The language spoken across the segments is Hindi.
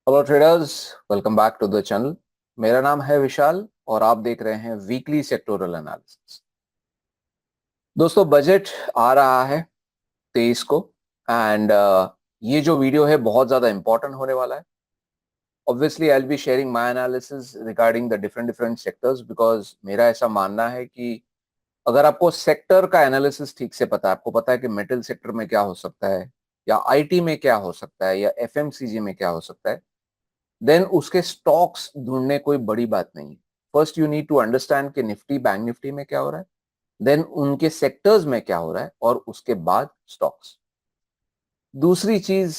Hello traders, welcome back to the channel. मेरा नाम है विशाल और आप देख रहे हैं वीकली सेक्टोरल एनालिसिस। दोस्तों, बजट आ रहा है 23 को एंड ये जो वीडियो है बहुत ज्यादा इंपॉर्टेंट होने वाला है। Obviously I will be sharing my analysis regarding the different different sectors, because मेरा ऐसा मानना है कि अगर आपको सेक्टर का एनालिसिस ठीक से पता है, आपको पता है कि मेटल सेक्टर में क्या हो सकता है या आईटी में क्या हो सकता है या एफएमसीजी में क्या हो सकता है, देन उसके स्टॉक्स ढूंढने कोई बड़ी बात नहीं है। First you need to understand कि निफ्टी बैंक निफ्टी में क्या हो रहा है, देन उनके सेक्टर्स में क्या हो रहा है और उसके बाद स्टॉक्स। दूसरी चीज,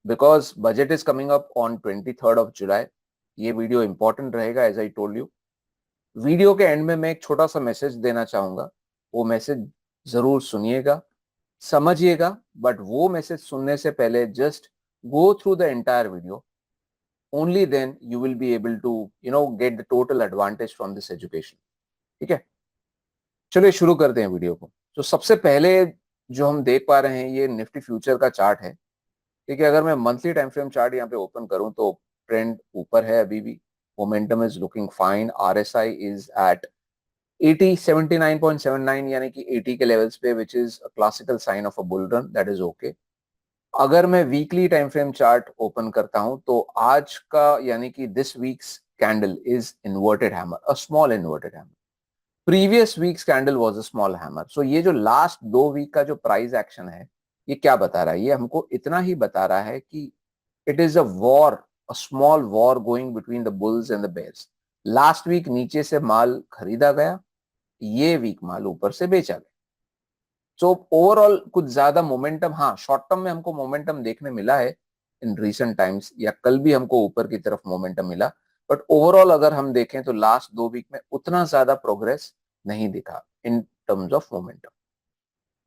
because budget is coming up on 23rd of July, ये वीडियो इंपॉर्टेंट रहेगा। As I told you, video के एंड में मैं एक छोटा सा मैसेज देना चाहूंगा। वो मैसेज जरूर सुनिएगा, समझिएगा, बट वो मैसेज सुनने से पहले just go through the entire video. only then you will be able to get the total advantage from this education। ठीक है, चलिए शुरू करते हैं वीडियो को। तो सबसे पहले जो हम देख पा रहे हैं ये निफ्टी फ्यूचर का चार्ट है। ठीक है, अगर मैं मंथली टाइम फ्रेम चार्ट यहाँ पे ओपन करूं तो ट्रेंड ऊपर है अभी भी। Momentum is looking fine. RSI is at 8079.79 यानी कि 80 के लेवल्स पे, which is a classical sign of a bull run, that is okay. अगर मैं weekly time frame chart open करता हूं तो आज का यानी कि this week's candle is inverted hammer, a small inverted hammer. Previous week's candle was a small hammer. So ये जो लास्ट 2 वीक का जो प्राइस एक्शन है, ये क्या बता रहा है? ये हमको इतना ही बता रहा है कि it is a war, a small war going between the bulls and the bears. Last week नीचे से माल खरीदा गया, ये वीक माल ऊपर से बेचा गया। सो ओवरऑल कुछ ज्यादा मोमेंटम, हाँ शॉर्ट टर्म में हमको मोमेंटम देखने मिला है इन रीसेंट टाइम्स, या कल भी हमको ऊपर की तरफ मोमेंटम मिला। बट ओवरऑल अगर हम देखें तो लास्ट 2 वीक में उतना ज्यादा प्रोग्रेस नहीं दिखा in terms of momentum.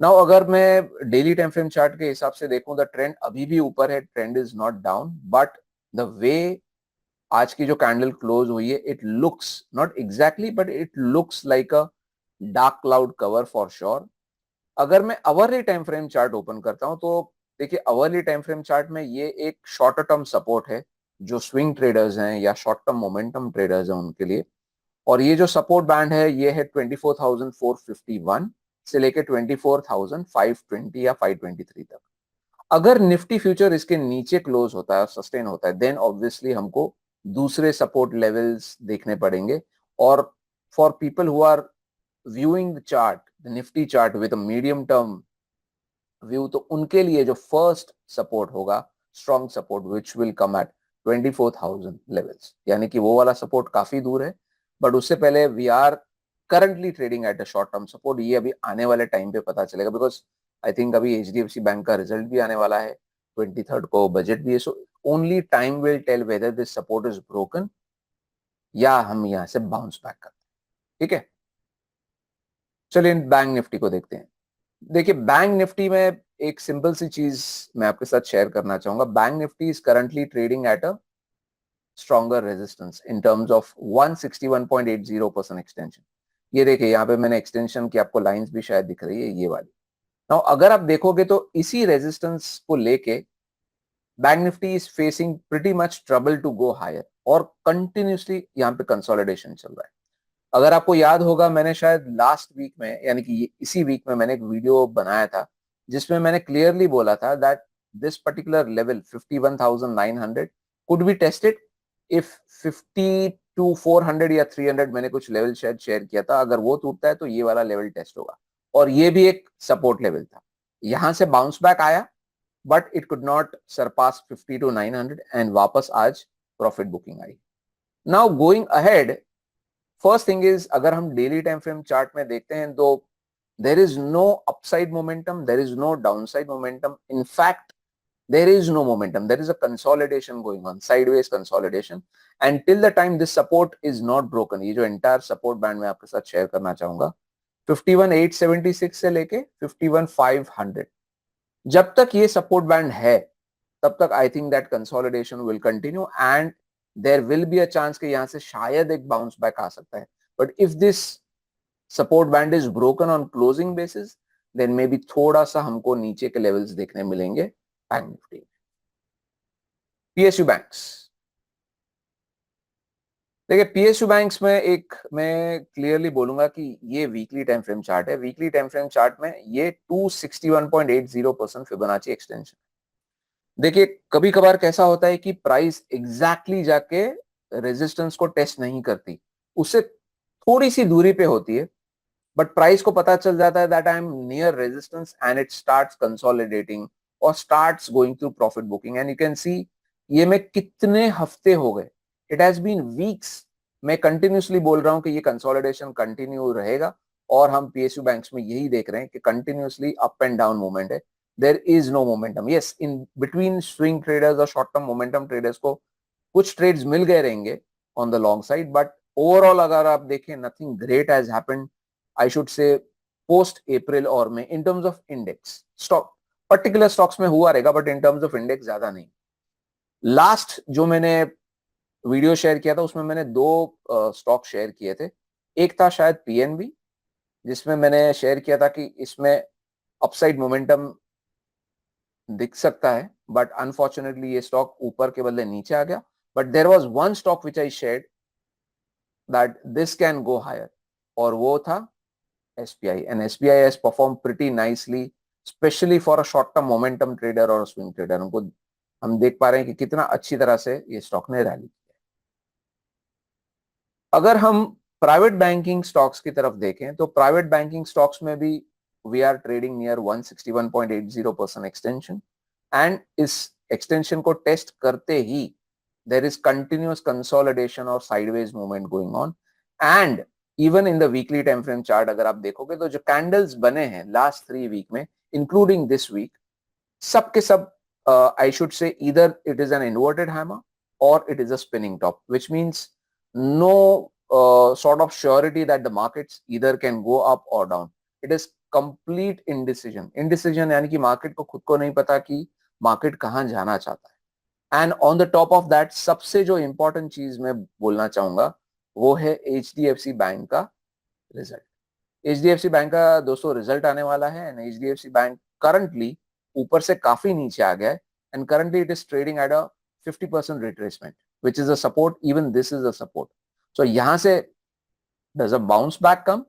Now अगर मैं डेली टाइम फ्रेम चार्ट के हिसाब से देखूं, द ट्रेंड अभी भी ऊपर है, trend is not down, but the way आज की जो कैंडल क्लोज हुई है, it looks not exactly but it looks like a dark cloud cover for sure. अगर मैं hourly time frame chart open करता हूं तो देखिए, अवरली टाइम फ्रेम चार्ट में ये एक शॉर्टर टर्म सपोर्ट है जो स्विंग ट्रेडर्स हैं या शॉर्ट टर्म मोमेंटम ट्रेडर्स हैं उनके लिए। और ये जो सपोर्ट बैंड है ये है 24,451 से लेके 24,520 या 523 तक। अगर निफ्टी फ्यूचर इसके नीचे क्लोज होता है, सस्टेन होता है, देन ऑब्वियसली हमको दूसरे सपोर्ट लेवल्स देखने पड़ेंगे। और for people who are viewing the chart, the nifty chart with a medium term view, तो उनके लिए जो फर्स्ट सपोर्ट होगा, strong support which will come at 24,000 levels, यानी कि वो वाला सपोर्ट काफी दूर है। बट उससे पहले we are currently trading at a short term support. ये अभी आने वाले टाइम पे पता चलेगा, बिकॉज आई थिंक अभी एचडीएफसी बैंक का रिजल्ट भी आने वाला है, 23rd को बजट भी है। So only time will tell whether this support is broken या हम यहाँ से बाउंस बैक करते हैं। ठीक है, चलिए बैंक निफ्टी को देखते हैं। देखिए, बैंक निफ्टी में एक सिंपल सी चीज मैं आपके साथ शेयर करना चाहूंगा। Bank Nifty is currently trading at a stronger resistance in terms of 161.80% extension. ये देखिए, यहाँ पे मैंने एक्सटेंशन की आपको लाइंस भी शायद दिख रही है, ये वाली। नाउ अगर आप देखोगे तो इसी रेजिस्टेंस को लेके bank Nifty is facing pretty much trouble to go higher और कंटिन्यूसली यहाँ पे कंसोलिडेशन चल रहा है। अगर आपको याद होगा, मैंने शायद लास्ट वीक में यानी कि इसी वीक में मैंने एक वीडियो बनाया था जिसमें मैंने क्लियरली बोला था that this particular level 51,900 could be tested if 50 to 400 या 300, मैंने कुछ लेवल शायद शेयर किया था। अगर वो टूटता है तो ये वाला लेवल टेस्ट होगा, और ये भी एक सपोर्ट लेवल था। यहां से बाउंस बैक आया but it could not surpass 50 to 900 and वापस आज प्रॉफिट बुकिंग आई। Now going ahead, first thing is, अगर हम डेली टाइम फ्रेम चार्ट में देखते हैं तो there is no upside momentum, there is no downside momentum. In fact there is no momentum, there is a consolidation going on, sideways consolidation, and till the time this support is not broken, ये जो entire support band मैं आपके साथ शेयर करना चाहूंगा 51,876 से लेके 51,500, जब तक ये सपोर्ट बैंड है तब तक I think that consolidation will continue and there will be a chance कि यहां से शायद एक बाउंस बैक आ सकता है। But if this support band is broken on closing basis, then maybe थोड़ा सा हमको नीचे के लेवल्स देखने मिलेंगे बैंक निफ्टी। पीएसयू बैंक्स, देखिए पीएसयू बैंक्स में एक मैं क्लियरली बोलूंगा कि ये वीकली टाइम फ्रेम चार्ट है। वीकली टाइम फ्रेम चार्ट में ये 261.80% फिबोनाची एक्सटेंशन। देखिए कभी कभार कैसा होता है कि प्राइस एग्जैक्टली जाके रेजिस्टेंस को टेस्ट नहीं करती, उससे थोड़ी सी दूरी पे होती है, बट प्राइस को पता चल जाता है that I am near resistance and it starts consolidating और starts going through profit booking. And you can see ये में कितने हफ्ते हो गए, इट हैज बीन वीक्स, मैं कंटिन्यूसली बोल रहा हूं कि ये कंसोलिडेशन कंटिन्यू रहेगा और हम पीएसयू बैंक्स में यही देख रहे हैं कि continuously up and down movement है। There is no momentum. Yes, in between swing traders और शॉर्ट टर्म मोमेंटम ट्रेडर्स को कुछ ट्रेड्स मिल गए रहेंगे on the long side, but overall अगर आप देखें nothing great has happened, I should say post April और में in terms of index stock, particular stocks में हुआ रहेगा but in terms of index ज्यादा नहीं। लास्ट जो मैंने वीडियो शेयर किया था उसमें मैंने दो स्टॉक शेयर किए थे। एक था शायद पीएनबी, जिसमें मैंने शेयर किया था कि इसमें अपसाइड मोमेंटम दिख सकता है, बट अनफॉर्चुनेटली ये स्टॉक ऊपर के बदले नीचे आ गया। But there was one stock which I shared that this can go higher, और वो था SBI, and SBI has performed pretty nicely, especially for a short term momentum trader or a swing trader। उनको हम देख पा रहे हैं कि कितना अच्छी तरह से ये स्टॉक ने रैली किया। अगर हम प्राइवेट बैंकिंग स्टॉक्स की तरफ देखें तो प्राइवेट बैंकिंग स्टॉक्स में भी we are trading near 161.80% extension, and इस एक्सटेंशन को टेस्ट करते ही there is continuous consolidation और sideways movement going on। and even in the weekly time frame chart अगर आप देखोगे तो जो कैंडल्स बने हैं लास्ट 3 वीक में इंक्लूडिंग दिस वीक, सब के सब I should say either it is an inverted hammer or it is a spinning top, which means no sort of surety that the markets either can go up or down। it is complete indecision। indecision यानी कि मार्केट को खुद को नहीं पता कि मार्केट कहां जाना चाहता है। And on the top of that सबसे जो इंपॉर्टेंट चीज मैं बोलना चाहूंगा वो है एचडीएफसी बैंक का रिजल्ट। एचडीएफसी बैंक का दोस्तों रिजल्ट आने वाला है, एंड एचडीएफसी बैंक करंटली ऊपर से काफी नीचे आ गया है, and currently it is trading at a 50% retracement which is a support, even this is a support. So यहां से does a bounce back come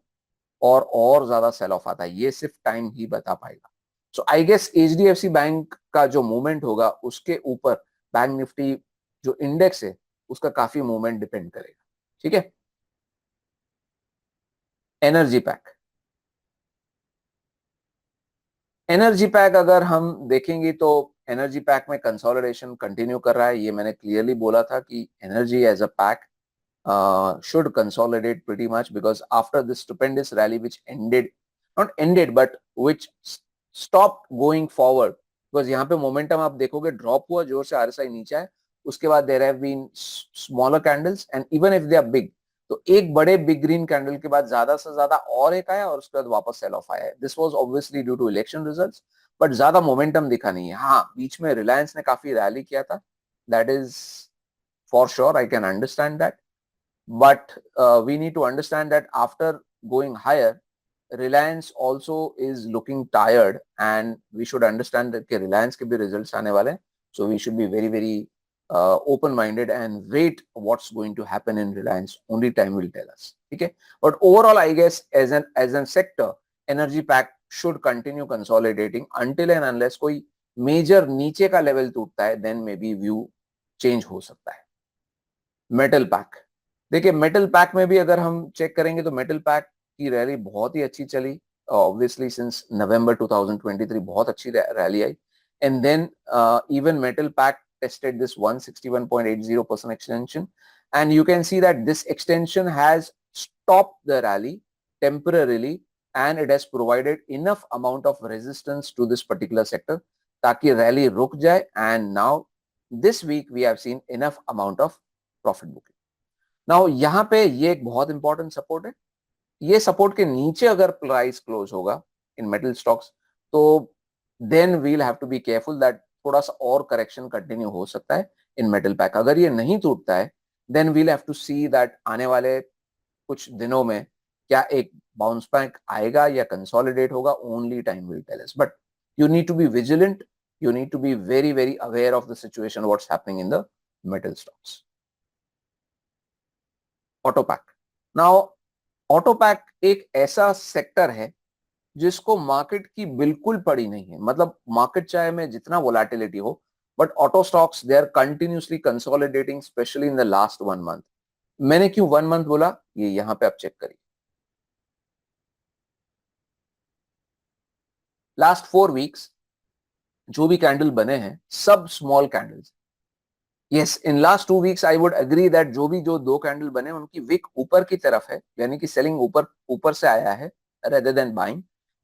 और ज्यादा सेल ऑफ आता है, ये सिर्फ टाइम ही बता पाएगा। सो आई गेस एचडीएफसी बैंक का जो मूवमेंट होगा उसके ऊपर बैंक निफ्टी जो इंडेक्स है उसका काफी मूवमेंट डिपेंड करेगा। ठीक है, एनर्जी पैक। एनर्जी पैक अगर हम देखेंगे तो एनर्जी पैक में कंसोलिडेशन कंटिन्यू कर रहा है। ये मैंने क्लियरली बोला था कि energy as a pack should consolidate pretty much because after this stupendous rally which ended, not ended but which stopped going forward, because यहाँ पे मोमेंटम आप देखोगे ड्रॉप हुआ जोर से, आरएसआई नीचे है, उसके बाद there have been smaller candles and even if they are big, तो एक बड़े बिग ग्रीन कैंडल के बाद ज्यादा से ज्यादा और एक आया और उसके बाद वापस सेल ऑफ आया है। This was obviously due to election results, but ज्यादा मोमेंटम दिखा नहीं है। हाँ, बीच में रिलायंस ने काफी रैली किया था, that is for sure, I can understand that, but we need to understand that after going higher, Reliance also is looking tired, and we should understand that Reliance के भी results आने वाले हैं, so we should be very very open minded and wait what's going to happen in Reliance, only time will tell us। ठीक है, but overall I guess as an sector energy pack should continue consolidating until and unless कोई major नीचे का level टूटता है, then maybe view change हो सकता है। मेटल पैक, देखिए मेटल पैक में भी अगर हम चेक करेंगे तो मेटल पैक की रैली बहुत ही अच्छी चली, ऑब्वियसली सिंस नवंबर 2023 बहुत अच्छी रैली आई, and then even metal pack tested this 161.80% extension, and you can see that this extension has stopped the rally temporarily, and it has provided enough amount of resistance to this particular sector ताकि रैली रुक जाए, and now this week we have seen enough amount of profit booking। Now यहाँ पे ये एक बहुत इंपॉर्टेंट सपोर्ट है, ये सपोर्ट के नीचे अगर प्राइस क्लोज होगा इन मेटल स्टॉक्स तो then we'll have to be careful that थोड़ा सा और करेक्शन कंटिन्यू हो सकता है इन मेटल पैक। अगर ये नहीं टूटता है then we'll have to see that आने वाले कुछ दिनों में क्या एक बाउंस बैक आएगा या कंसोलिडेट होगा, only time will tell us, but you need to be vigilant, you need to be very very aware of the situation what's happening in the metal stocks. Auto pack. Now auto pack एक ऐसा सेक्टर है जिसको मार्केट की बिल्कुल पड़ी नहीं है. मतलब मार्केट चाहे में जितना वोलेटिलिटी हो, but auto stocks they are continuously consolidating, specially in the last 1 month. मैंने क्यों 1 मंथ बोला, ये यहां पे आप चेक करिए. लास्ट 4 वीक्स जो भी कैंडल बने हैं सब small candles. Yes, in last 2 weeks I would agree that जो दो कैंडल बने उनकी विक ऊपर की तरफ है, यानी कि सेलिंग ऊपर ऊपर से आया है rather than buying.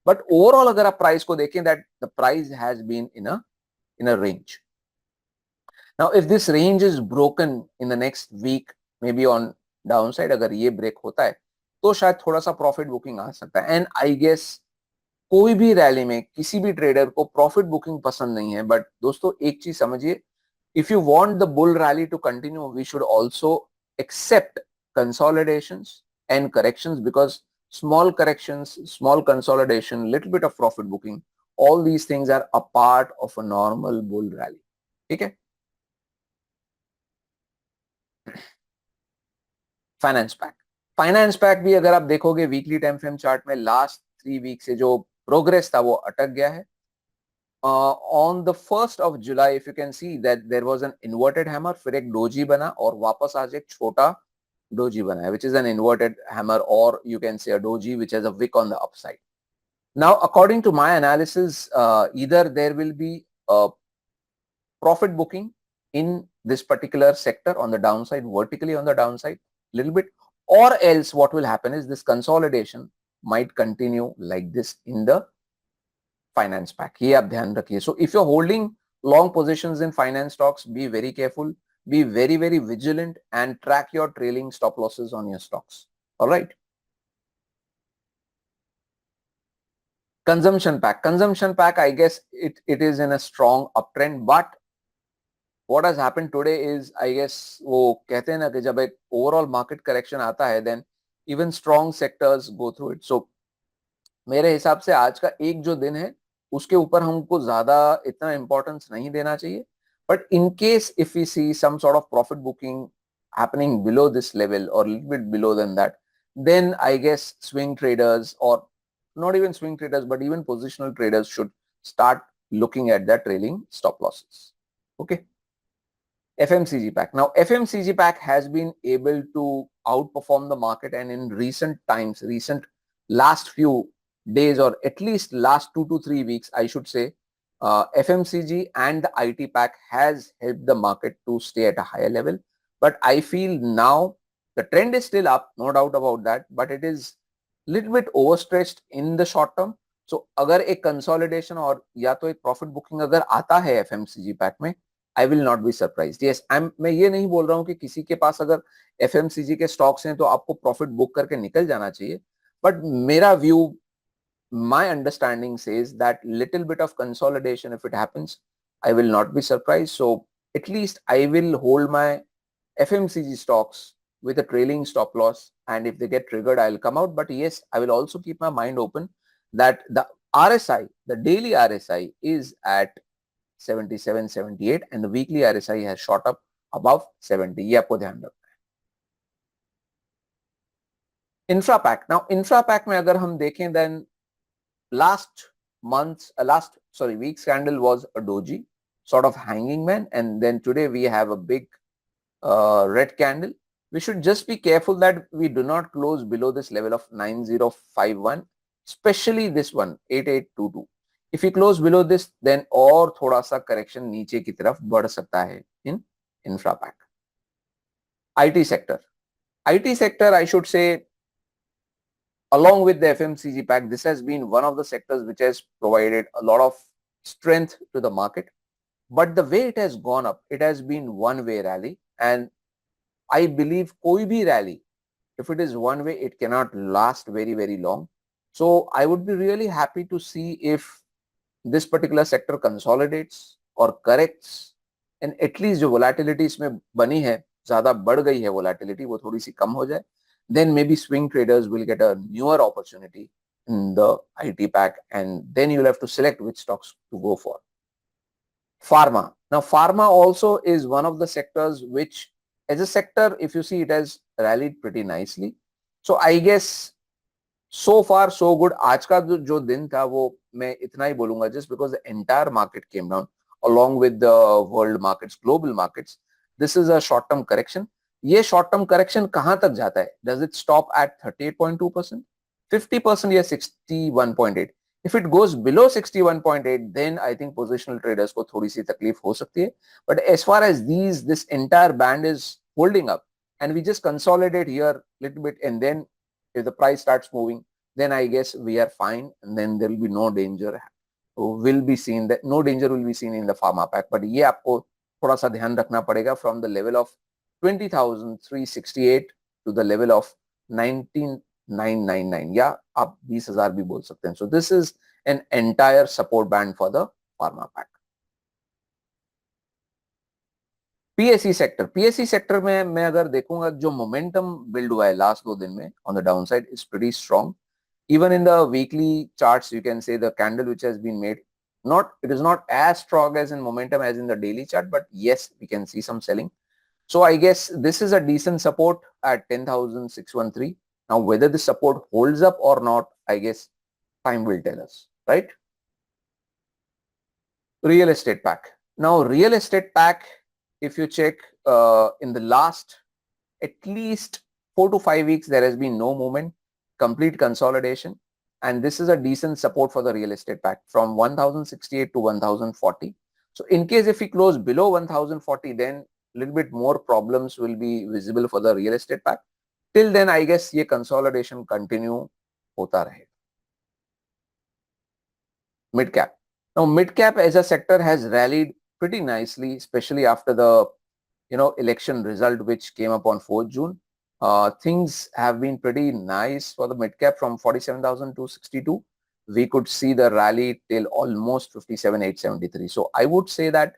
But overall अगर आप प्राइस को देखें, that the price has been in a range. Now if this range is broken in the next week, maybe on downside, अगर ये ब्रेक होता है तो शायद थोड़ा सा प्रॉफिट बुकिंग आ सकता है. एंड आई गेस कोई भी रैली में किसी भी ट्रेडर को प्रॉफिट बुकिंग पसंद नहीं है. बट दोस्तों एक चीज समझिए, if you want the bull rally to continue, we should also accept consolidations and corrections, because small corrections, small consolidation, little bit of profit booking, all these things are a part of a normal bull rally. ठीक है. फाइनेंस पैक भी अगर आप देखोगे वीकली टाइम फ्रेम चार्ट में, लास्ट 3 वीक से जो प्रोग्रेस था वो अटक गया है. On the 1st of July, if you can see that there was an inverted hammer, फिर एक डोजी बना और वापस आज एक छोटा डोजी बना है, which is an inverted hammer, or you can say a doji which has a wick on the upside. Now, according to my analysis, either there will be a profit booking in this particular sector on the downside, vertically on the downside, little bit, or else what will happen is this consolidation might continue like this in the finance pack. ये आप ध्यान रखिए. So if you are holding long positions in finance stocks, be very careful, be very vigilant, and track your trailing stop losses on your stocks. All right. Consumption pack, I guess it is in a strong uptrend, but what has happened today is, I guess, वो कहते हैं ना कि जब एक overall market correction आता है, then even strong sectors go through it. So मेरे हिसाब से आज का एक जो दिन है उसके ऊपर हमको ज्यादा इतना इंपॉर्टेंस नहीं देना चाहिए. But in case if we see some sort of profit booking happening below this level or a little bit below than that, then I guess swing traders, or not even swing traders, but even positional traders should start looking at their trailing stop losses. Okay. FMCG pack. Now FMCG pack has been able to outperform the market, and in recent times, recent last few days, or at least last 2 to 3 weeks, I should say, FMCG and the IT pack has helped the market to stay at a higher level. But I feel now the trend is still up, no doubt about that, but it is little bit overstretched in the short term. So अगर एक consolidation और या तो एक profit booking अगर आता है FMCG pack में, I will not be surprised. Yes, मैं ये नहीं बोल रहा हूँ कि किसी के पास अगर FMCG के stocks हैं तो आपको profit book करके निकल जाना चाहिए. But मेरा view, my understanding says that little bit of consolidation, if it happens, I will not be surprised. So at least I will hold my FMCG stocks with a trailing stop loss, and if they get triggered, I'll come out. But yes, I will also keep my mind open that the RSI, the daily RSI is at 77, 78, and the weekly RSI has shot up above 70. ये आपको ध्यान रखना है. Infra pack. Now infra pack में अगर हम देखें, then last week's candle was a doji, sort of hanging man, and then today we have a big red candle. We should just be careful that we do not close below this level of 9051, especially this one 8822. If we close below this, then और थोड़ा सा correction नीचे की तरफ बढ़ सकता है in infra pack. IT sector, I should say, along with the FMCG pack, this has been one of the sectors which has provided a lot of strength to the market. But the way it has gone up, it has been one-way rally, and I believe koi bhi rally, if it is one way, it cannot last very long. So I would be really happy to see if this particular sector consolidates or corrects, and at least जो volatility इसमें बनी है, ज़्यादा बढ़ गई है volatility, वो थोड़ी सी कम हो जाए, then maybe swing traders will get a newer opportunity in the IT pack, and then you'll have to select which stocks to go for. Pharma. Now, pharma also is one of the sectors which as a sector, if you see, it has rallied pretty nicely. So I guess so far so good. आज का जो दिन था वो मैं इतना ही बोलूंगा, just because the entire market came down along with the world markets, global markets. This is a short term correction. ये short term correction कहां तक जाता है? Does it stop at 38.2%, 50% या 61.8? If it goes below 61.8, then I think positional traders को थोड़ी सी तकलीफ हो सकती है. But as far as this entire band is holding up, and we just consolidate here little bit, and then if the price starts moving, then I guess we are fine, and then there will be no danger will be seen, that no danger will be seen in the pharma pack. But ये आपको थोड़ा सा ध्यान रखना पड़ेगा from the level of 20,368 to the level of 19,999, या आप 20,000 भी बोल सकते हैं. So this is an entire support band for the pharma pack. PSC sector में मैं अगर देखूंगा, जो मोमेंटम बिल्ड हुआ है लास्ट 2 दिन में on the down side is pretty strong. Even in the weekly charts, you can say the candle which has been made, it is not as strong as in momentum as in the daily chart, but yes, we can see some selling. So I guess this is a decent support at 10,613. Now, whether this support holds up or not, I guess time will tell us, right? Real estate pack. Now, real estate pack, if you check in the last at least 4 to 5 weeks, there has been no movement, complete consolidation, and this is a decent support for the real estate pack from 1068 to 1040. So in case if we close below 1040, then a little bit more problems will be visible for the real estate pack. Till then, I guess ये consolidation continue होता रहे. Mid cap. Now mid cap as a sector has rallied pretty nicely, especially after the election result which came up on 4th June. Things have been pretty nice for the mid cap from 47,262. We could see the rally till almost 57,873. So I would say that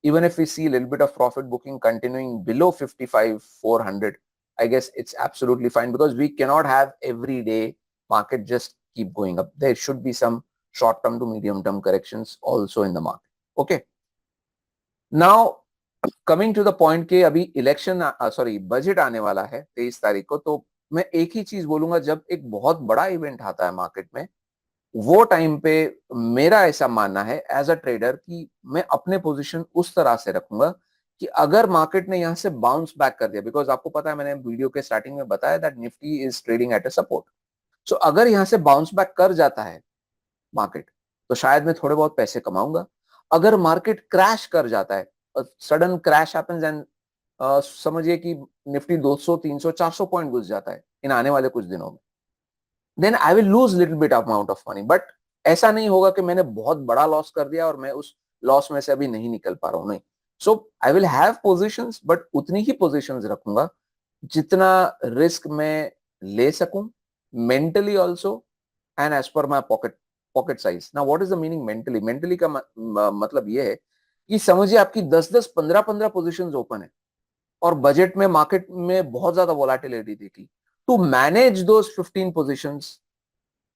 even if we see a little bit of profit booking continuing below 55,400, I guess it's absolutely fine, because we cannot have every day market just keep going up. There should be some short term to medium term corrections also in the market. Okay. Now coming to the point के अभी इलेक्शन बजट आने वाला है 23 तारीख को. तो मैं एक ही चीज बोलूंगा, जब एक बहुत बड़ा इवेंट आता है मार्केट में, वो टाइम पे मेरा ऐसा मानना है एज अ ट्रेडर कि मैं अपने पोजीशन उस तरह से रखूंगा कि अगर मार्केट ने यहां से बाउंस बैक कर दिया, बिकॉज आपको पता है मैंने वीडियो के स्टार्टिंग में बताया that Nifty is trading at a support. So अगर यहां से बाउंस बैक कर जाता है मार्केट, तो शायद मैं थोड़े बहुत पैसे कमाऊंगा. अगर मार्केट क्रैश कर जाता है, सडन क्रैश हैपेंस एंड समझिए कि निफ्टी 200, 300, 400 पॉइंट घुस जाता है इन आने वाले कुछ दिनों में, then I will lose little bit amount of money. But ऐसा नहीं होगा कि मैंने बहुत बड़ा लॉस कर दिया और मैं उस लॉस में से अभी नहीं निकल पा रहा हूं, नहीं. So I will have positions, but उतनी ही पोजीशंस रखूंगा जितना रिस्क मैं ले सकूं, mentally also and as per my pocket size. Now what is the meaning mentally का मतलब ये है कि समझिए आपकी 10-10, 15-15 पोजीशंस ओपन है और बजट में मार्केट में बहुत ज्यादा वोलेटिलिटी देखी. टू मैनेज दोस 15 पोजीशंस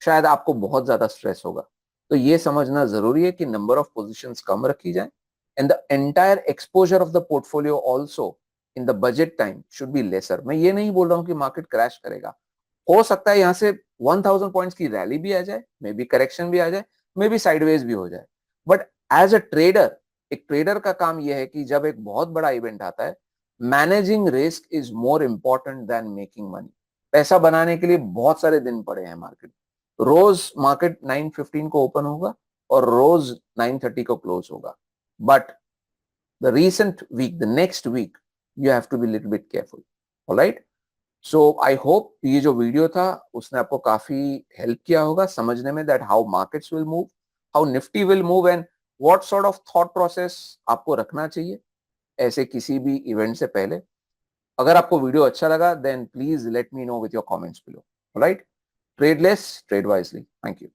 शायद आपको बहुत ज्यादा स्ट्रेस होगा. तो ये समझना जरूरी है कि नंबर ऑफ पोजीशंस कम रखी जाए and the entire exposure of the portfolio also in the budget time should be lesser. मैं ये नहीं बोल रहा हूं कि मार्केट क्रैश करेगा. हो सकता है यहां से 1000 पॉइंट्स की रैली भी आ जाए, मे बी करेक्शन भी आ जाए, मे बी साइडवेज भी हो जाए. बट एज अ ट्रेडर, एक ट्रेडर का काम यह है कि जब एक बहुत बड़ा इवेंट आता है, managing risk is more important than making money. पैसा बनाने के लिए बहुत सारे दिन पड़े हैं मार्केट. रोज मार्केट 9:15 को ओपन होगा और रोज 9:30 को क्लोज होगा. But the recent week, the next week, you have to be little bit careful. Alright. So I hope ये जो वीडियो था उसने आपको काफी हेल्प किया होगा समझने में that how markets will move, how Nifty will move and what sort of thought process आपको रखना चाहिए ऐसे किसी भी इवेंट से पहले. अगर आपको वीडियो अच्छा लगा then please let me know with your comments below. Alright. Trade less, trade wisely. Thank you.